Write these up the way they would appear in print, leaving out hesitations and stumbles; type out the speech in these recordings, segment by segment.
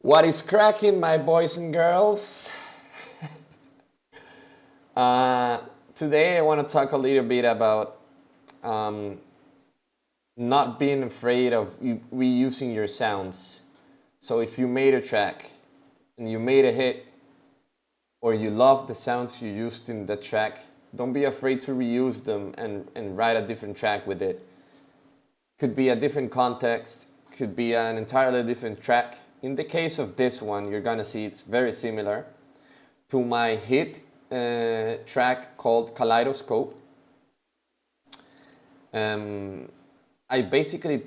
What is cracking, my boys and girls? Today I want to talk a little bit about not being afraid of reusing your sounds. So if you made a track and you made a hit, or you love the sounds you used in the track, don't be afraid to reuse them and write a different track with it. Could be a different context, could be an entirely different track. In the case of this one, you're gonna see it's very similar to my hit track called Kaleidoscope. I basically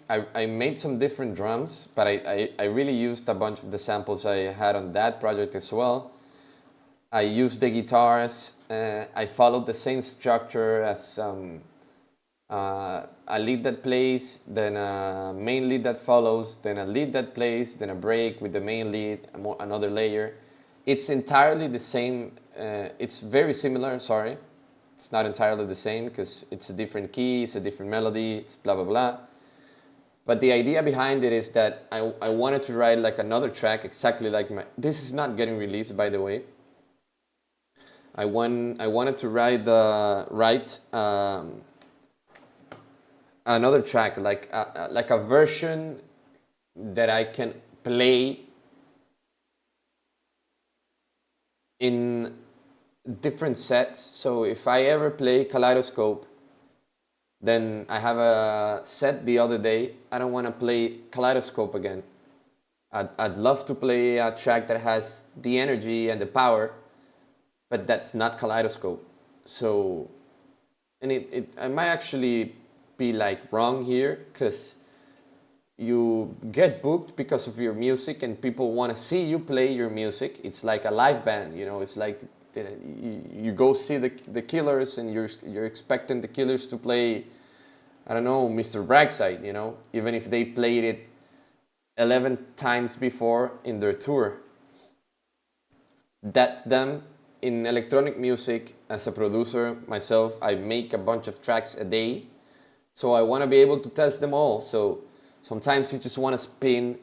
I made some different drums, but I really used a bunch of the samples I had on that project as well. I used the guitars, I followed the same structure as a lead that plays, then a main lead that follows, then a lead that plays, then a break with the main lead, another layer. It's entirely the same, it's very similar, sorry. It's not entirely the same because it's a different key, it's a different melody, it's blah, blah, blah. But the idea behind it is that I wanted to write like another track exactly like this is not getting released, by the way. I wanted to write another track, like a version that I can play in different sets. So if I ever play Kaleidoscope, then I have a set the other day, I don't want to play Kaleidoscope again. I'd love to play a track that has the energy and the power, but that's not Kaleidoscope. So, and I might actually be like wrong here, because you get booked because of your music and people want to see you play your music. It's like a live band, you know. It's like you go see the Killers and you're expecting the Killers to play, I don't know, Mr. Brightside, you know, even if they played it 11 times before in their tour. That's them. In electronic music, as a producer myself, I make a bunch of tracks a day, so I want to be able to test them all. So sometimes you just want to spin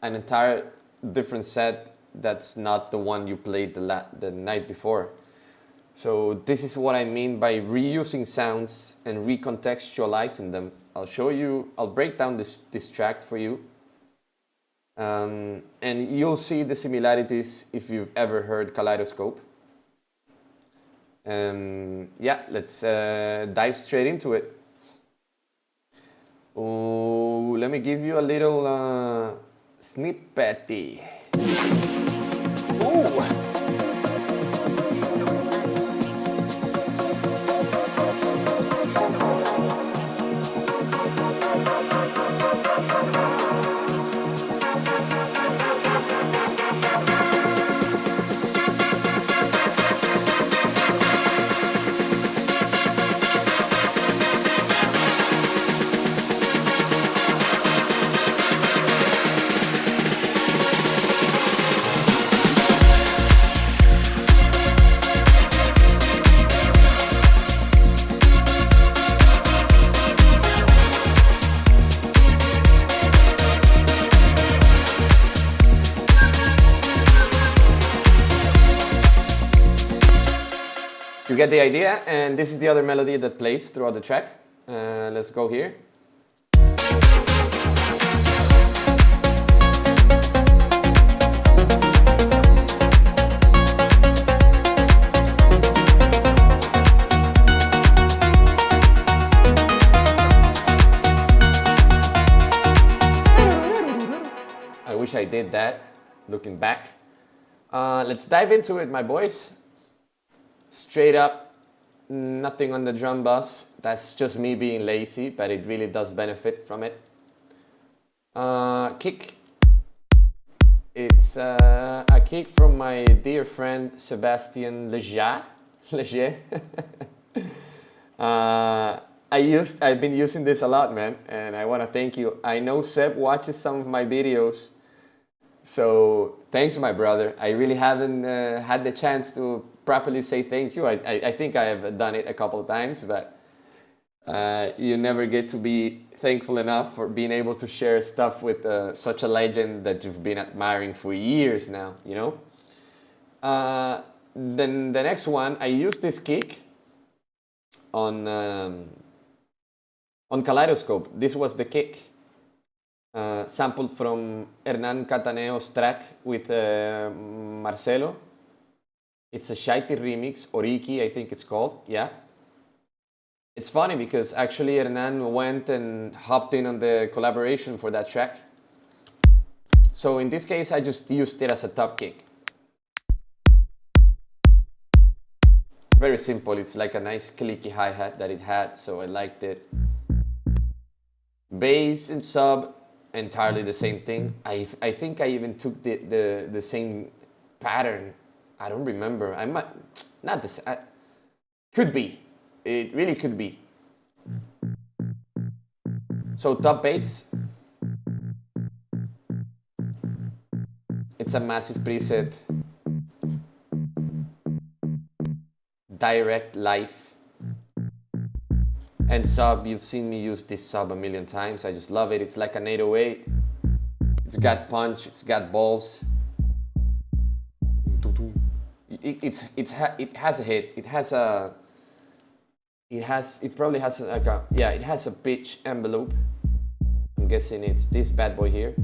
an entire different set that's not the one you played the night before. So this is what I mean by reusing sounds and recontextualizing them. I'll break down this track for you. And you'll see the similarities if you've ever heard Kaleidoscope. Yeah, let's dive straight into it. Oh, let me give you a little snippety. Ooh. You get the idea, and this is the other melody that plays throughout the track. Let's go here. I wish I did that, looking back. Let's dive into it, my boys. Straight up, nothing on the drum bus. That's just me being lazy, but it really does benefit from it. Kick. It's a kick from my dear friend Sebastian Leger. I've been using this a lot, man, and I want to thank you. I know Seb watches some of my videos, so thanks, my brother. I really haven't had the chance to properly say thank you. I think I have done it a couple of times, but you never get to be thankful enough for being able to share stuff with such a legend that you've been admiring for years now, you know? Then the next one, I used this kick on Kaleidoscope. This was the kick, sampled from Hernan Cataneo's track with Marcelo. It's a Shaiti remix, Oriki, I think it's called, yeah. It's funny because actually Hernan went and hopped in on the collaboration for that track. So in this case, I just used it as a top kick. Very simple, it's like a nice clicky hi-hat that it had, so I liked it. Bass and sub, entirely the same thing. I think I even took the same pattern. I don't remember. I might, not this, could be. It really could be. So top bass. It's a massive preset. Direct live. And sub, you've seen me use this sub a million times. I just love it. It's like an 808. It's got punch, it's got balls. It has a hit. It probably has like a, yeah, it has a pitch envelope. I'm guessing it's this bad boy here.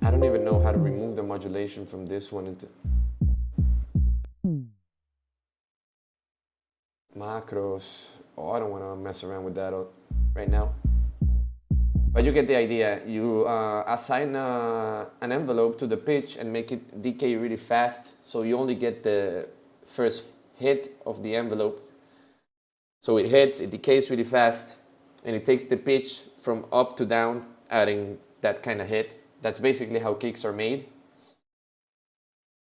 I don't even know how to remove the modulation from this one into macros. Oh, I don't want to mess around with that right now. But you get the idea. You assign an envelope to the pitch and make it decay really fast, so you only get the first hit of the envelope. So it hits, it decays really fast, and it takes the pitch from up to down, adding that kind of hit. That's basically how kicks are made.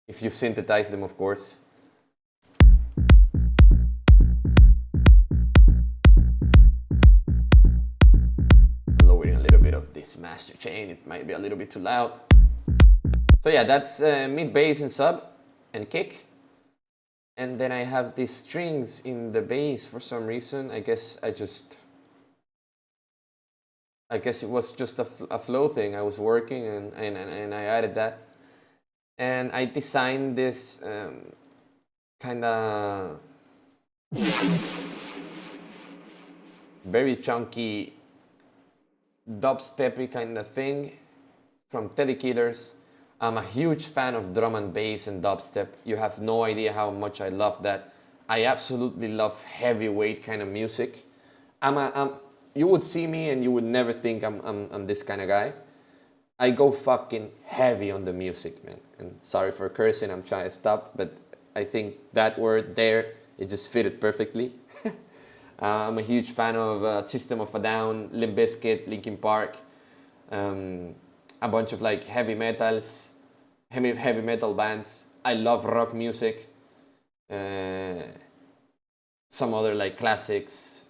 If you synthesize them, of course. Lowering a little bit of this master chain, it might be a little bit too loud. So yeah, that's mid bass and sub and kick. And then I have these strings in the bass for some reason. I guess it was just a flow thing. I was working and I added that. And I designed this kind of very chunky dubsteppy kind of thing from Teddy Killers. I'm a huge fan of drum and bass and dubstep. You have no idea how much I love that. I absolutely love heavyweight kind of music. You would see me and you would never think I'm this kind of guy. I go fucking heavy on the music, man. And sorry for cursing, I'm trying to stop, but I think that word there, it just fitted perfectly. I'm a huge fan of System of a Down, Limp Bizkit, Linkin Park, a bunch of like heavy metal bands. I love rock music, some other like classics.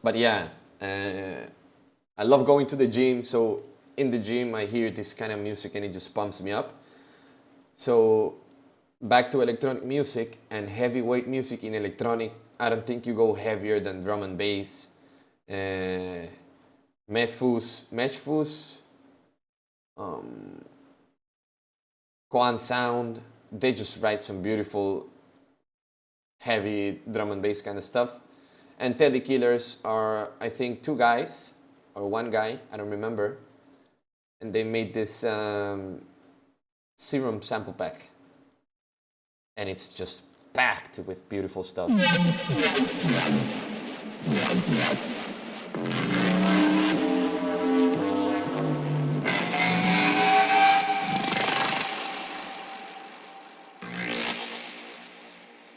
But yeah, I love going to the gym, so in the gym I hear this kind of music and it just pumps me up. So back to electronic music and heavyweight music in electronic, I don't think you go heavier than drum and bass. Meshfus, Koan Sound, they just write some beautiful heavy drum and bass kind of stuff. And Teddy Killers are, I think, two guys, or one guy, I don't remember. And they made this Serum sample pack. And it's just packed with beautiful stuff.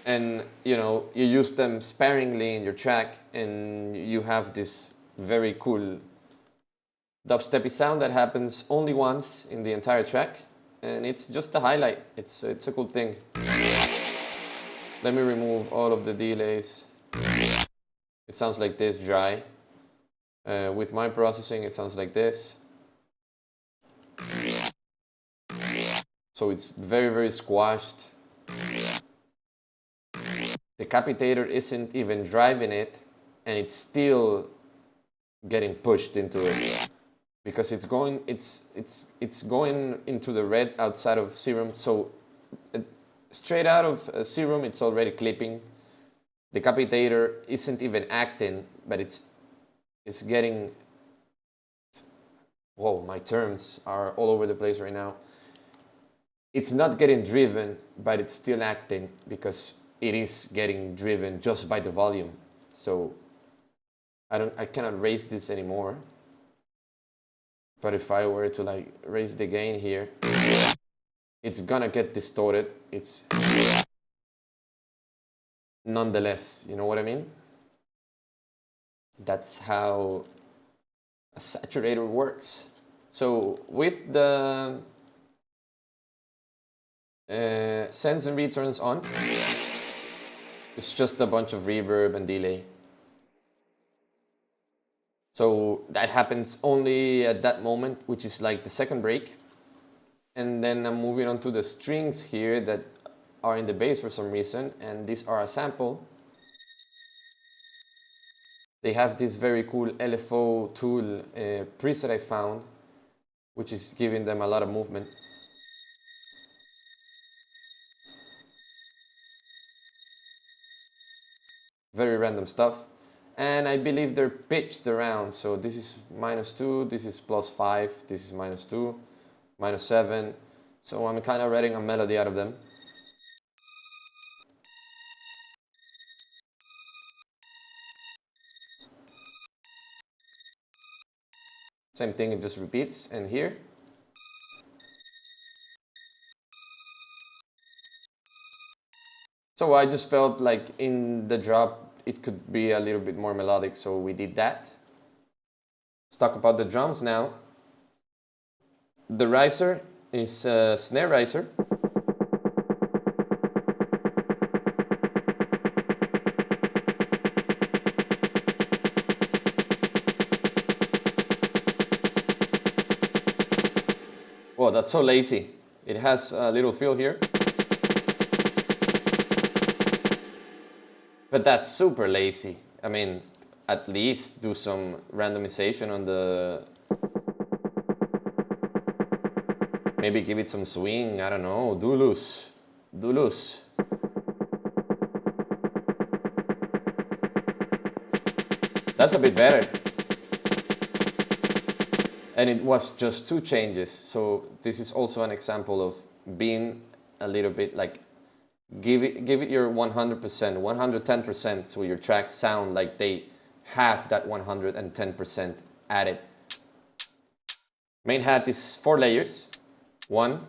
And you know, you use them sparingly in your track and you have this very cool dubsteppy sound that happens only once in the entire track, and it's just a highlight. It's a cool thing. Let me remove all of the delays. It sounds like this, dry. With my processing, it sounds like this. So it's very, very squashed. The capitator isn't even driving it, and it's still getting pushed into it because it's going into the red outside of serum. So straight out of serum, it's already clipping. The capitator isn't even acting, but it's getting. Whoa, my terms are all over the place right now. It's not getting driven, but it's still acting because it is getting driven just by the volume. So I cannot raise this anymore. But if I were to like raise the gain here, it's gonna get distorted. It's nonetheless, you know what I mean? That's how a saturator works. So with the sends and returns on, it's just a bunch of reverb and delay. So that happens only at that moment, which is like the second break. And then I'm moving on to the strings here that are in the bass for some reason, and these are a sample. They have this very cool LFO tool preset I found, which is giving them a lot of movement. Very random stuff. And I believe they're pitched around. So this is -2, this is +5, this is -2, -7. So I'm kind of writing a melody out of them. Same thing, it just repeats. And here, so I just felt like in the drop it could be a little bit more melodic, so we did that. Let's talk about the drums now. The riser is a snare riser. Whoa, that's so lazy. It has a little fill here. But that's super lazy. I mean, at least do some randomization on the... Maybe give it some swing, I don't know, Dulus. That's a bit better. And it was just 2 changes, so this is also an example of being a little bit like, give it your 100%, 110%, so your tracks sound like they have that 110% added. Main hat is 4 layers. 1,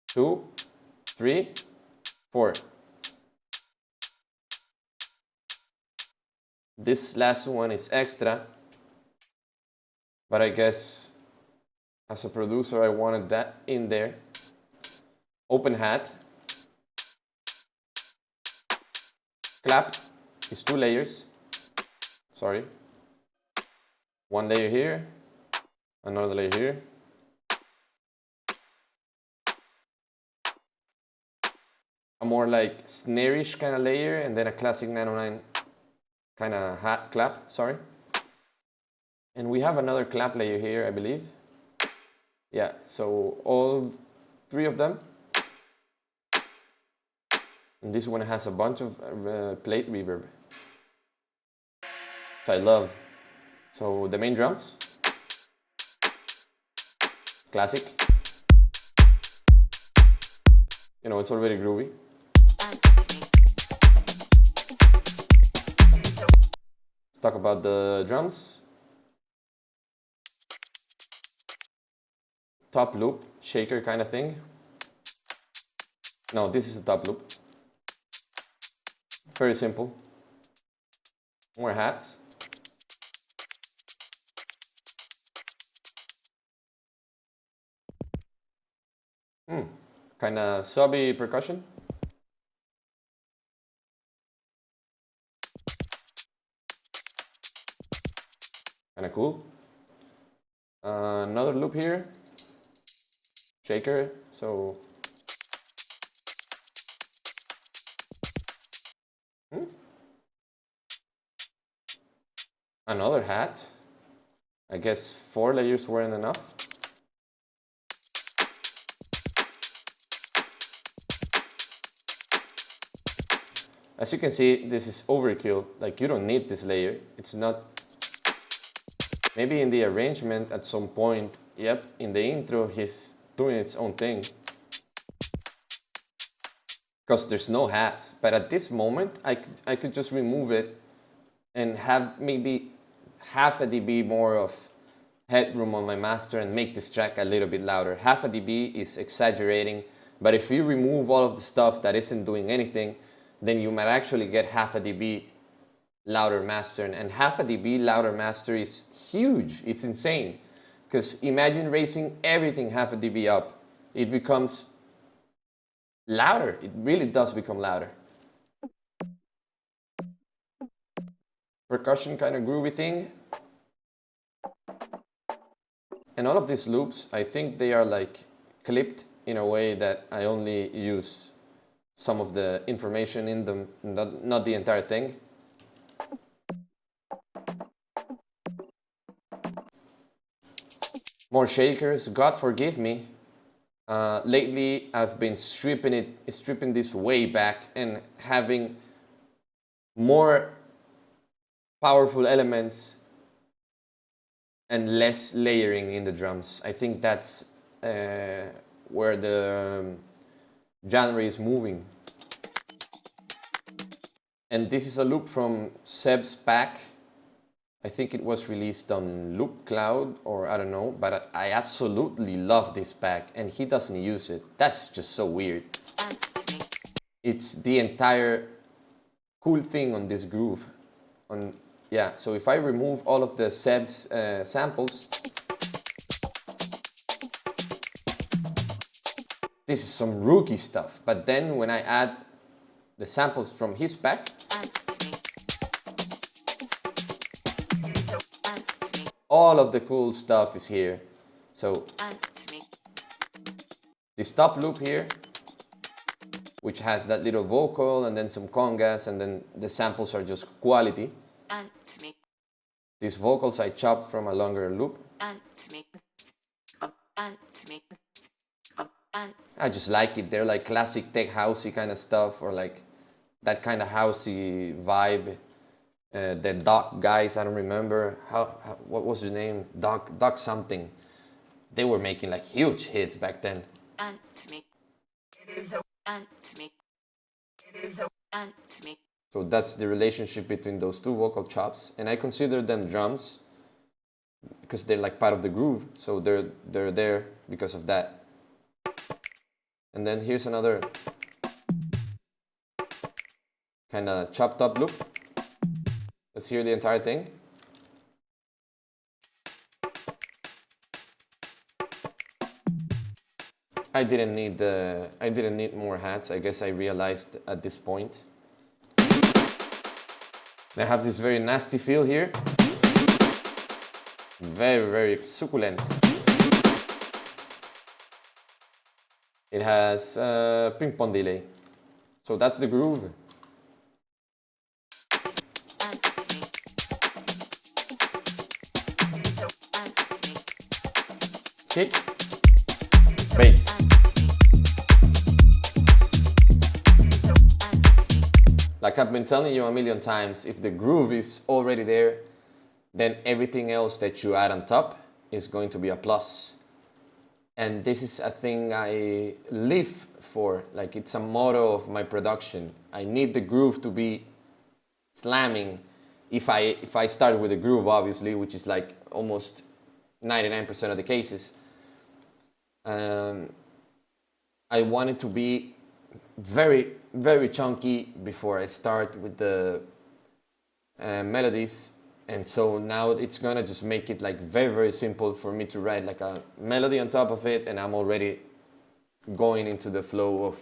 2, 3, 4. This last one is extra, but I guess as a producer I wanted that in there. Open hat. Clap is 2 layers. Sorry. 1 layer here, another layer here. A more like snare-ish kind of layer, and then a classic 909 kind of hat clap, sorry. And we have another clap layer here, I believe. Yeah, so all 3 of them. And this one has a bunch of plate reverb, which I love. So the main drums, classic. You know, it's already groovy. Let's talk about the drums. Top loop, shaker kind of thing. No, this is the top loop. Very simple. More hats. Kind of subby percussion. Kind of cool. Another loop here. Shaker. So Another hat. I guess 4 layers weren't enough. As you can see, this is overkill. Like, you don't need this layer. It's not... Maybe in the arrangement at some point, yep, in the intro, he's doing its own thing. Because there's no hats. But at this moment, I could just remove it and have maybe half a dB more of headroom on my master and make this track a little bit louder. Half a dB is exaggerating, but if you remove all of the stuff that isn't doing anything, then you might actually get half a dB louder master. And half a dB louder master is huge. It's insane. Because imagine raising everything half a dB up. It becomes louder. It really does become louder. Percussion kind of groovy thing. And all of these loops, I think they are like clipped in a way that I only use some of the information in them, not the entire thing. More shakers, God forgive me. Lately, I've been stripping this way back and having more powerful elements and less layering in the drums. I think that's where the genre is moving. And this is a loop from Seb's pack. I think it was released on Loopcloud, or I don't know, but I absolutely love this pack and he doesn't use it. That's just so weird. It's the entire cool thing on this groove. Yeah, so if I remove all of the Seb's samples, this is some rookie stuff. But then when I add the samples from his pack, all of the cool stuff is here. So this top loop here, which has that little vocal and then some congas, and then the samples are just quality. These vocals I chopped from a longer loop. I just like it. They're like classic tech housey kind of stuff, or like that kind of housey vibe. The Doc guys, I don't remember what was the name, Doc something. They were making like huge hits back then. So that's the relationship between those two vocal chops, and I consider them drums because they're like part of the groove. So they're there because of that. And then here's another kind of chopped up loop. Let's hear the entire thing. I didn't need more hats. I guess I realized at this point. I have this very nasty feel here. Very, very succulent. It has ping pong delay. So that's the groove. Kick, bass. Like I've been telling you a million times, if the groove is already there, then everything else that you add on top is going to be a plus. And this is a thing I live for. Like, it's a motto of my production. I need the groove to be slamming. If I start with a groove, obviously, which is like almost 99% of the cases, I want it to be very, very chunky before I start with the melodies. And so now it's gonna just make it like very, very simple for me to write like a melody on top of it, and I'm already going into the flow of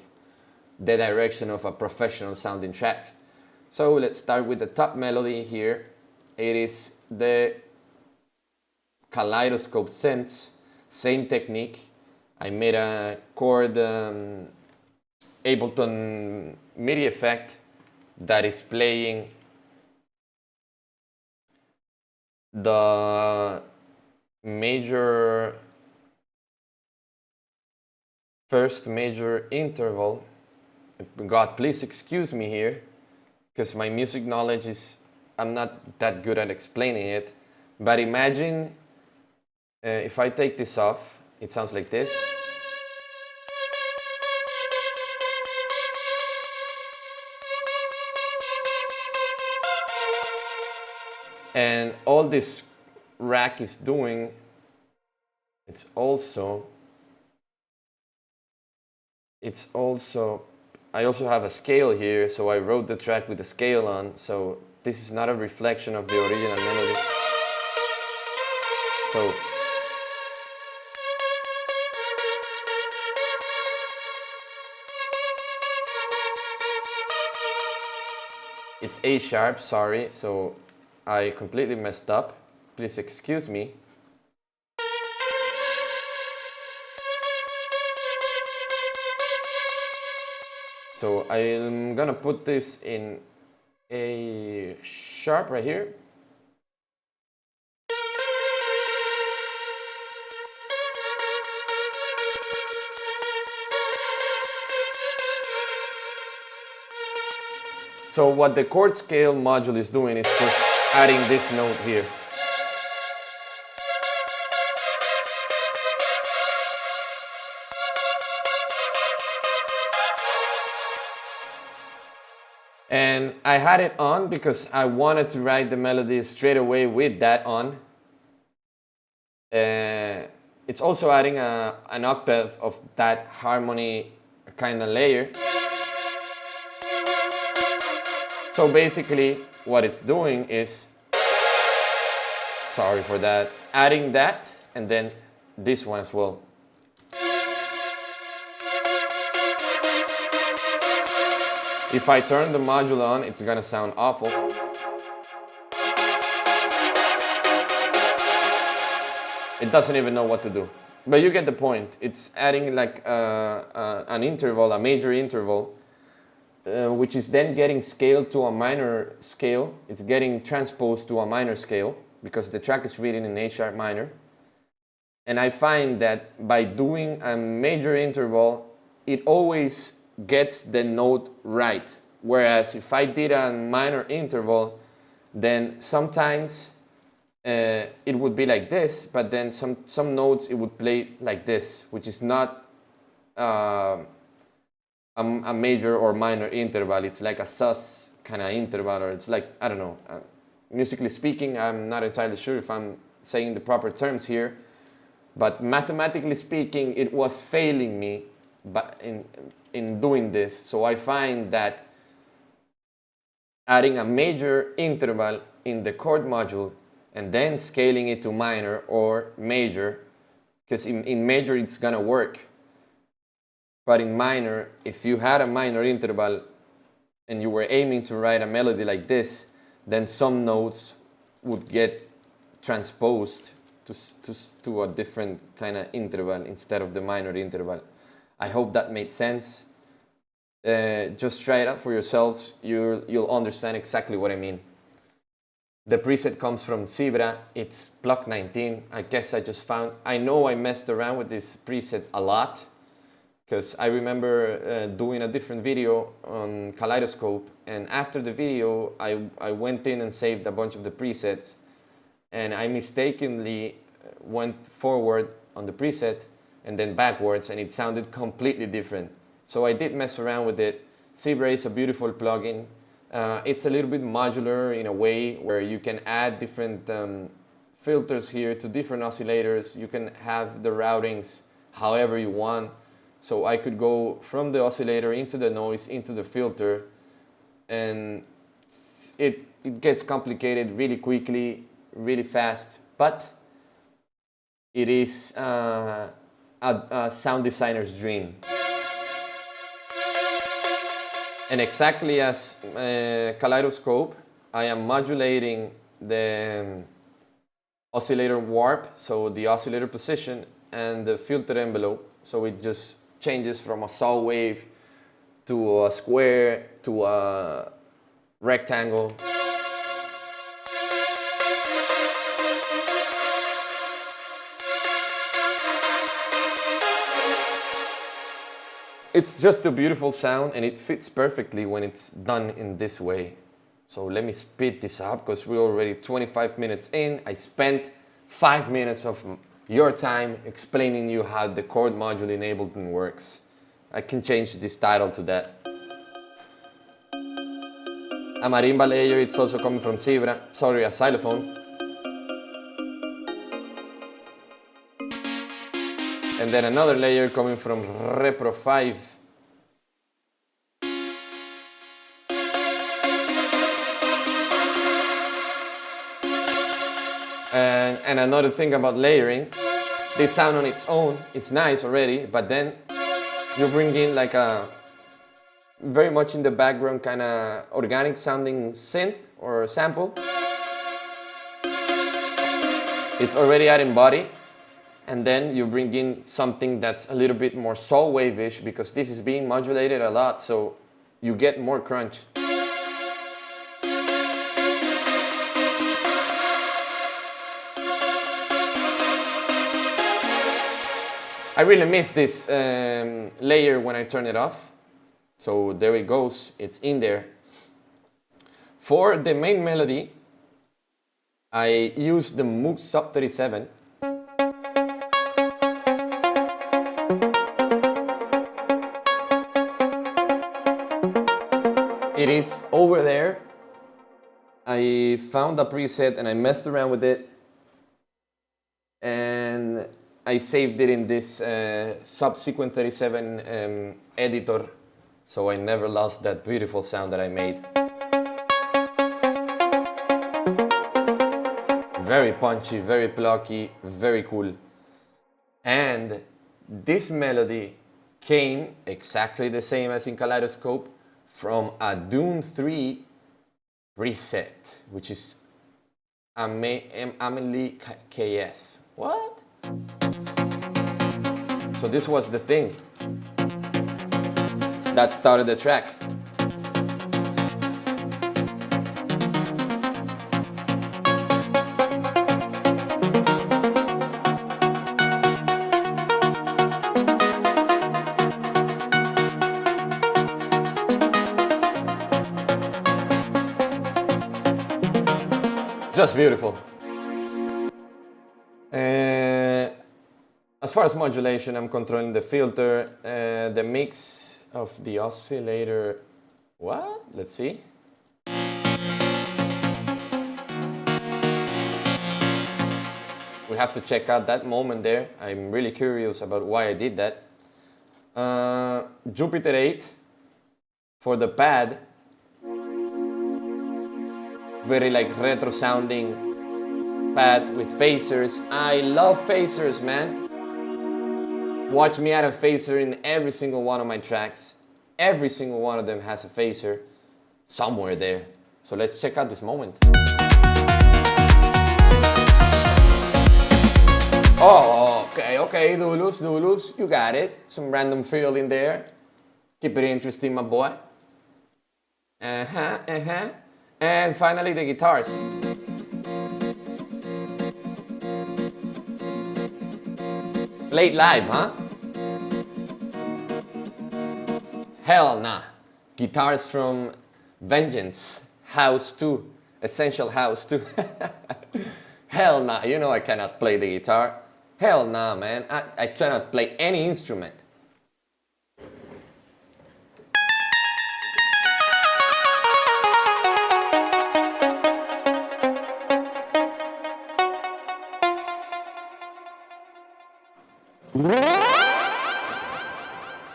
the direction of a professional sounding track. So let's start with the top melody here. It is the Kaleidoscope Synths, same technique. I made a chord Ableton MIDI effect that is playing the first major interval. God, please excuse me here, because my music knowledge I'm not that good at explaining it. But imagine if I take this off, it sounds like this. And all this rack is doing, it's also, I also have a scale here, so I wrote the track with the scale on, so this is not a reflection of the original melody. So it's A sharp, sorry, so I completely messed up. Please excuse me. So I'm gonna put this in A sharp right here. So what the chord scale module is doing is just adding this note here. And I had it on because I wanted to write the melody straight away with that on. It's also adding an octave of that harmony kind of layer. So basically what it's doing is, sorry for that, adding that and then this one as well. If I turn the module on, it's gonna sound awful. It doesn't even know what to do. But you get the point. It's adding like an interval, a major interval, which is then getting scaled to a minor scale. It's getting transposed to a minor scale because the track is written in A sharp minor. And I find that by doing a major interval, it always gets the note right. Whereas if I did a minor interval, then sometimes it would be like this, but then some notes it would play like this, which is not a major or minor interval. It's like a sus kind of interval, or it's like, I don't know. Musically speaking, I'm not entirely sure if I'm saying the proper terms here, but mathematically speaking, it was failing me in doing this. So I find that adding a major interval in the chord module and then scaling it to minor or major, because in major it's gonna work. But in minor, if you had a minor interval and you were aiming to write a melody like this, then some notes would get transposed to a different kind of interval instead of the minor interval. I hope that made sense. Just try it out for yourselves. You'll understand exactly what I mean. The preset comes from Zebra. It's Block 19. I guess I know I messed around with this preset a lot, because I remember doing a different video on Kaleidoscope, and after the video I went in and saved a bunch of the presets, and I mistakenly went forward on the preset and then backwards, and it sounded completely different. So I did mess around with it. Zebra is a beautiful plugin. It's a little bit modular in a way where you can add different filters here to different oscillators. You can have the routings however you want. So I could go from the oscillator into the noise, into the filter, and it gets complicated really quickly, really fast, but it is a sound designer's dream. And exactly as Kaleidoscope, I am modulating the oscillator warp, so the oscillator position, and the filter envelope, so it just changes from a saw wave to a square to a rectangle. It's just a beautiful sound, and it fits perfectly when it's done in this way. So let me speed this up because we're already 25 minutes in. I spent 5 minutes of your time explaining you how the chord module enablement works. I can change this title to that. A marimba layer, it's also coming from Zebra, sorry, a xylophone. And then another layer coming from Repro 5. And another thing about layering, this sound on its own, it's nice already, but then you bring in like a very much in the background kind of organic sounding synth or sample. It's already adding body, and then you bring in something that's a little bit more soul wave-ish because this is being modulated a lot, so you get more crunch. I really miss this layer when I turn it off. So there it goes, it's in there. For the main melody, I use the Moog Sub 37. It is over there. I found a preset and I messed around with it. And I saved it in this Subsequent 37 editor, so I never lost that beautiful sound that I made. Very punchy, very plucky, very cool. And this melody came exactly the same as in Kaleidoscope from a Dune 3 reset, which is Amelie KS. What? So this was the thing that started the track. Just beautiful. As far as modulation, I'm controlling the filter, the mix of the oscillator. What? Let's see. We have to check out that moment there. I'm really curious about why I did that. Jupiter 8 for the pad. Very like retro sounding pad with phasers. I love phasers, man. Watch me add a phaser in every single one of my tracks. Every single one of them has a phaser somewhere there. So let's check out this moment. Oh, okay, Dulus, you got it. Some random fill in there. Keep it interesting, my boy. And finally the guitars. Played live, huh? Hell nah. Guitars from Vengeance, House 2, Essential House 2. Hell nah, you know I cannot play the guitar. Hell nah, man, I cannot play any instrument.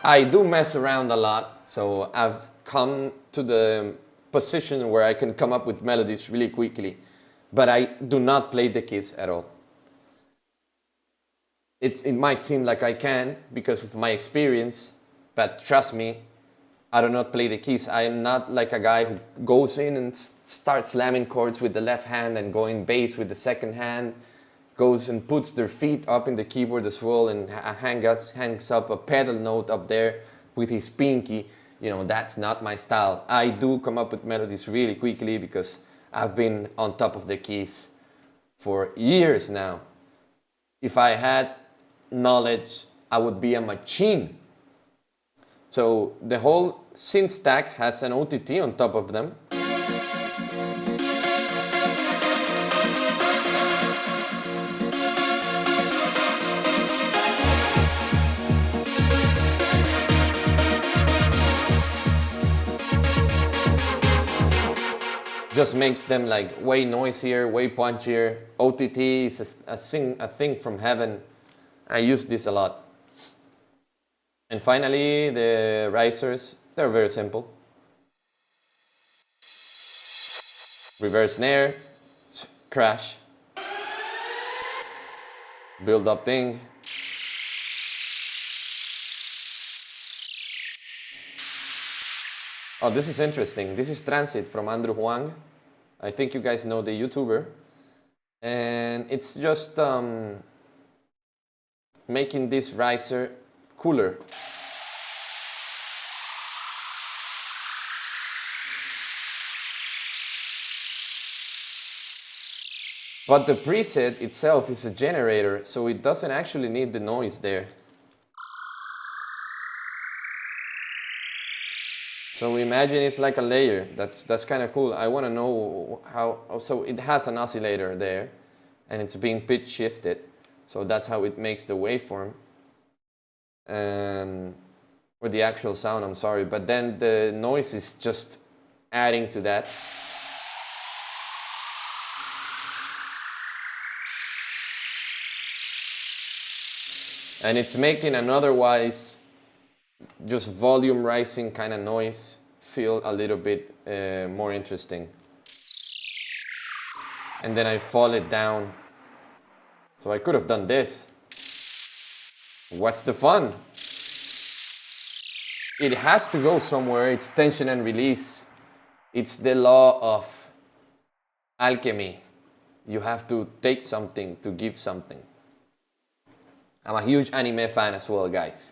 I do mess around a lot, so I've come to the position where I can come up with melodies really quickly, but I do not play the keys at all. It might seem like I can because of my experience, but trust me, I do not play the keys. I am not like a guy who goes in and starts slamming chords with the left hand and going bass with the second hand, goes and puts their feet up in the keyboard as well and hangs up a pedal note up there with his pinky. You know, that's not my style. I do come up with melodies really quickly because I've been on top of the keys for years now. If I had knowledge, I would be a machine. So the whole synth stack has an OTT on top of them. Just makes them like way noisier, way punchier. OTT is a thing from heaven. I use this a lot. And finally, the risers, they're very simple. Reverse snare, crash, build up thing. Oh, this is interesting. This is Transit from Andrew Huang. I think you guys know the YouTuber. And it's just making this riser cooler. But the preset itself is a generator, so it doesn't actually need the noise there. So imagine it's like a layer. That's kind of cool. I want to know how. So it has an oscillator there, and it's being pitch shifted. So that's how it makes the waveform, or the actual sound. I'm sorry, but then the noise is just adding to that. And it's making an otherwise just volume rising kind of noise feel a little bit more interesting. And then I fall it down. So I could have done this. What's the fun? It has to go somewhere. It's tension and release. It's the law of alchemy. You have to take something to give something. I'm a huge anime fan as well, guys.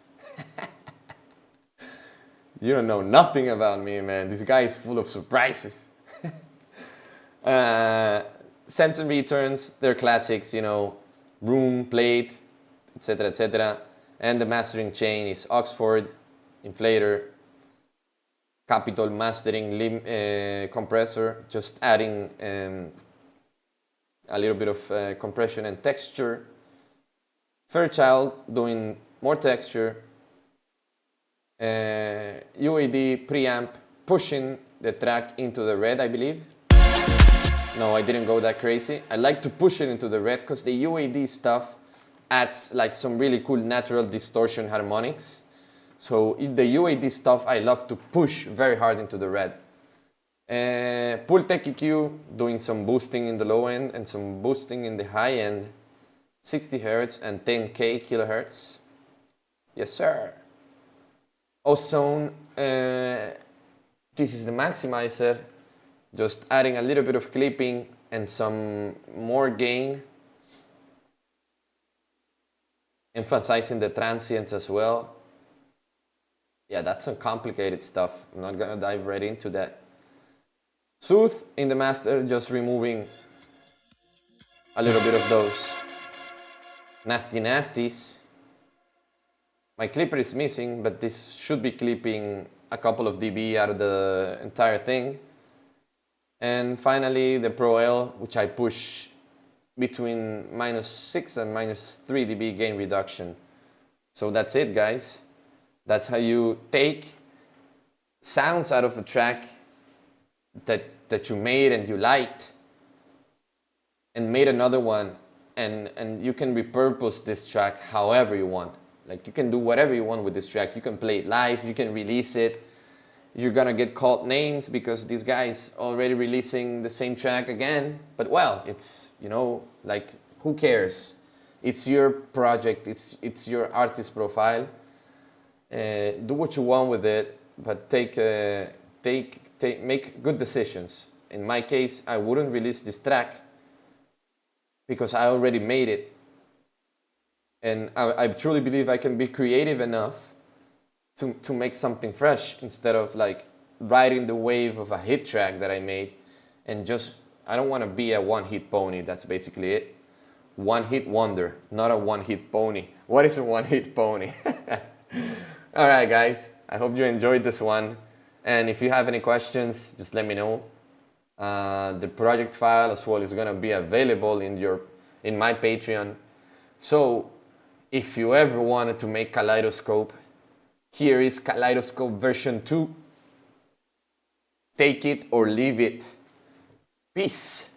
You don't know nothing about me, man. This guy is full of surprises. Sends and returns, they're classics, you know, room, plate, etc., etc. And the mastering chain is Oxford, inflator, Capitol mastering compressor, just adding a little bit of compression and texture. Fairchild doing more texture. UAD preamp pushing the track into the red, I believe. No, I didn't go that crazy. I like to push it into the red because the UAD stuff adds like some really cool natural distortion harmonics. So the UAD stuff I love to push very hard into the red. Pultec EQ doing some boosting in the low end and some boosting in the high end. 60 Hz and 10K kilohertz. Yes, sir. Ozone, this is the maximizer, just adding a little bit of clipping and some more gain, emphasizing the transients as well. Yeah, that's some complicated stuff. I'm not gonna dive right into that. Soothe in the master, just removing a little bit of those nasty nasties. My clipper is missing, but this should be clipping a couple of dB out of the entire thing. And finally, the Pro L, which I push between -6 and -3 dB gain reduction. So that's it, guys. That's how you take sounds out of a track that you made and you liked and made another one, and you can repurpose this track however you want. Like, you can do whatever you want with this track. You can play it live, you can release it. You're gonna get called names because this guy's already releasing the same track again. But well, it's, you know, like, who cares? It's your project, it's your artist profile. Do what you want with it, but make good decisions. In my case, I wouldn't release this track because I already made it. And I truly believe I can be creative enough to make something fresh instead of like riding the wave of a hit track that I made. And just, I don't want to be a one-hit pony. That's basically it. One-hit wonder, not a one-hit pony. What is a one-hit pony? All right, guys. I hope you enjoyed this one. And if you have any questions, just let me know. The project file as well is gonna be available in my Patreon. So if you ever wanted to make Kaleidoscope, here is Kaleidoscope version 2. Take it or leave it. Peace.